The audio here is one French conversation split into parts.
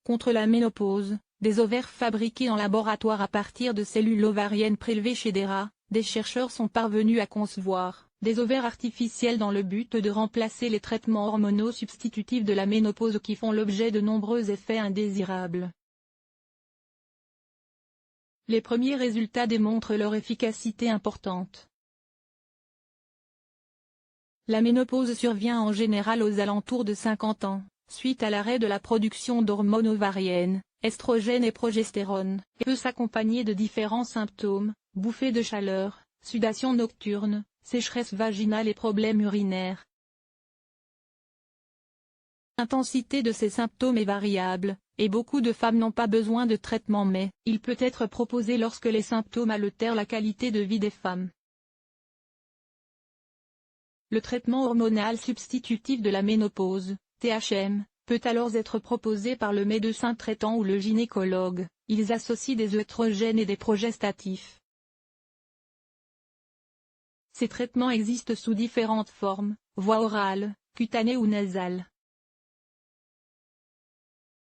Contre la ménopause, des ovaires fabriqués en laboratoire à partir de cellules ovariennes prélevées chez des rats, des chercheurs sont parvenus à concevoir des ovaires artificiels dans le but de remplacer les traitements hormonaux substitutifs de la ménopause qui font l'objet de nombreux effets indésirables. Les premiers résultats démontrent leur efficacité importante. La ménopause survient en général aux alentours de 50 ans, suite à l'arrêt de la production d'hormones ovariennes, estrogènes et progestérone, et peut s'accompagner de différents symptômes, bouffées de chaleur, sudation nocturne, sécheresse vaginale et problèmes urinaires. L'intensité de ces symptômes est variable, et beaucoup de femmes n'ont pas besoin de traitement mais il peut être proposé lorsque les symptômes altèrent la qualité de vie des femmes. Le traitement hormonal substitutif de la ménopause, THM, peut alors être proposé par le médecin traitant ou le gynécologue. Ils associent des œstrogènes et des progestatifs. Ces traitements existent sous différentes formes, voie orale, cutanée ou nasale.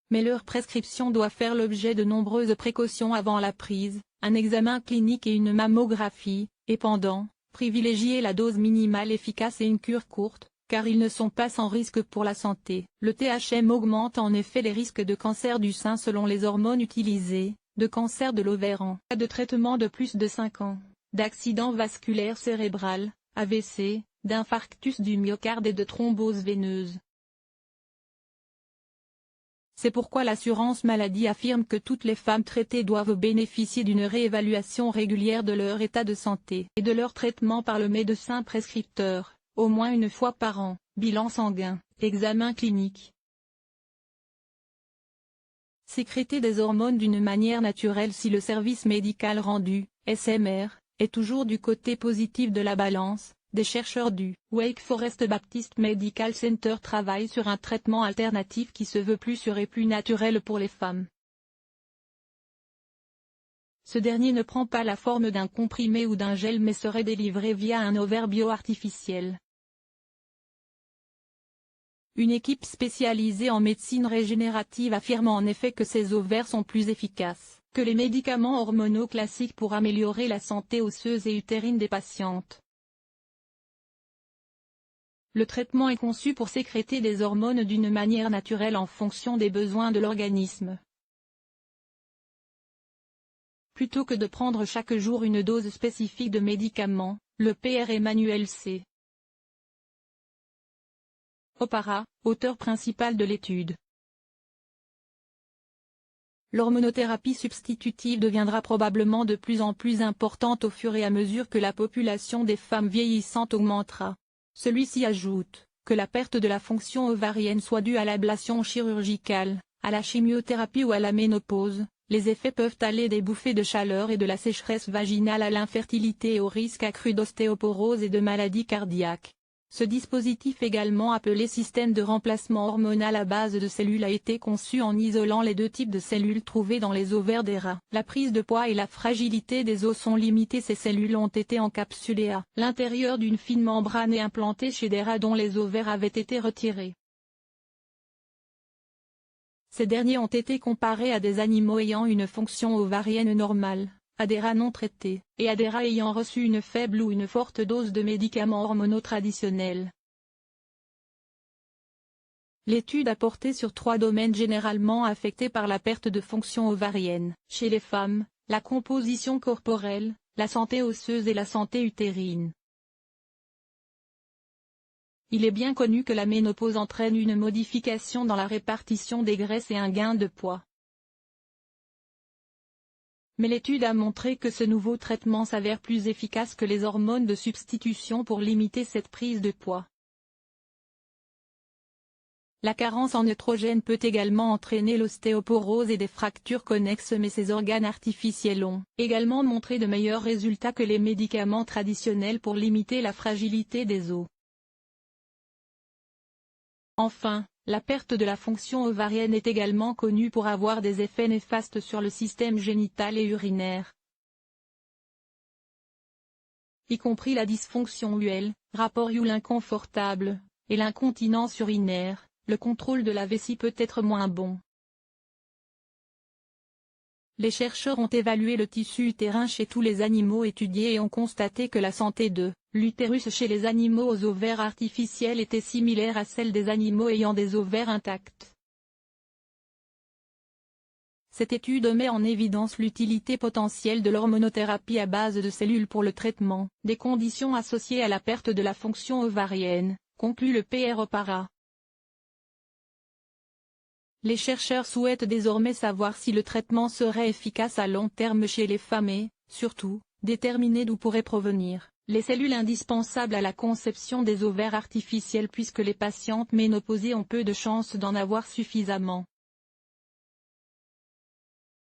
Mais leur prescription doit faire l'objet de nombreuses précautions avant la prise, un examen clinique et une mammographie, et pendant, privilégier la dose minimale efficace et une cure courte, car ils ne sont pas sans risque pour la santé. Le THM augmente en effet les risques de cancer du sein selon les hormones utilisées, de cancer de l'ovaire en cas de traitement de plus de 5 ans, d'accident vasculaire cérébral, AVC, d'infarctus du myocarde et de thrombose veineuse. C'est pourquoi l'assurance maladie affirme que toutes les femmes traitées doivent bénéficier d'une réévaluation régulière de leur état de santé et de leur traitement par le médecin prescripteur, au moins une fois par an, bilan sanguin, examen clinique. Sécréter des hormones d'une manière naturelle si le service médical rendu, SMR, est toujours du côté positif de la balance. Des chercheurs du Wake Forest Baptist Medical Center travaillent sur un traitement alternatif qui se veut plus sûr et plus naturel pour les femmes. Ce dernier ne prend pas la forme d'un comprimé ou d'un gel mais serait délivré via un ovaire bio-artificiel. Une équipe spécialisée en médecine régénérative affirme en effet que ces ovaires sont plus efficaces que les médicaments hormonaux classiques pour améliorer la santé osseuse et utérine des patientes. Le traitement est conçu pour sécréter des hormones d'une manière naturelle en fonction des besoins de l'organisme. Plutôt que de prendre chaque jour une dose spécifique de médicaments, le Pr Emmanuel C. Opara, auteur principal de l'étude. L'hormonothérapie substitutive deviendra probablement de plus en plus importante au fur et à mesure que la population des femmes vieillissantes augmentera. Celui-ci ajoute que la perte de la fonction ovarienne soit due à l'ablation chirurgicale, à la chimiothérapie ou à la ménopause, les effets peuvent aller des bouffées de chaleur et de la sécheresse vaginale à l'infertilité et au risque accru d'ostéoporose et de maladies cardiaques. Ce dispositif également appelé système de remplacement hormonal à base de cellules a été conçu en isolant les deux types de cellules trouvées dans les ovaires des rats. La prise de poids et la fragilité des os sont limitées. Ces cellules ont été encapsulées à l'intérieur d'une fine membrane et implantées chez des rats dont les ovaires avaient été retirés. Ces derniers ont été comparés à des animaux ayant une fonction ovarienne normale, à des rats non traités, et à des rats ayant reçu une faible ou une forte dose de médicaments hormonaux traditionnels. L'étude a porté sur 3 domaines généralement affectés par la perte de fonction ovarienne. Chez les femmes, la composition corporelle, la santé osseuse et la santé utérine. Il est bien connu que la ménopause entraîne une modification dans la répartition des graisses et un gain de poids. Mais l'étude a montré que ce nouveau traitement s'avère plus efficace que les hormones de substitution pour limiter cette prise de poids. La carence en œstrogènes peut également entraîner l'ostéoporose et des fractures connexes mais ces organes artificiels ont également montré de meilleurs résultats que les médicaments traditionnels pour limiter la fragilité des os. Enfin, la perte de la fonction ovarienne est également connue pour avoir des effets néfastes sur le système génital et urinaire, y compris la dysfonction UL, rapport UL inconfortable, et l'incontinence urinaire. Le contrôle de la vessie peut être moins bon. Les chercheurs ont évalué le tissu utérin chez tous les animaux étudiés et ont constaté que la santé de l'utérus chez les animaux aux ovaires artificiels était similaire à celle des animaux ayant des ovaires intacts. Cette étude met en évidence l'utilité potentielle de l'hormonothérapie à base de cellules pour le traitement des conditions associées à la perte de la fonction ovarienne, conclut le PRO Para. Les chercheurs souhaitent désormais savoir si le traitement serait efficace à long terme chez les femmes et, surtout, déterminer d'où pourraient provenir les cellules indispensables à la conception des ovaires artificiels puisque les patientes ménopausées ont peu de chances d'en avoir suffisamment.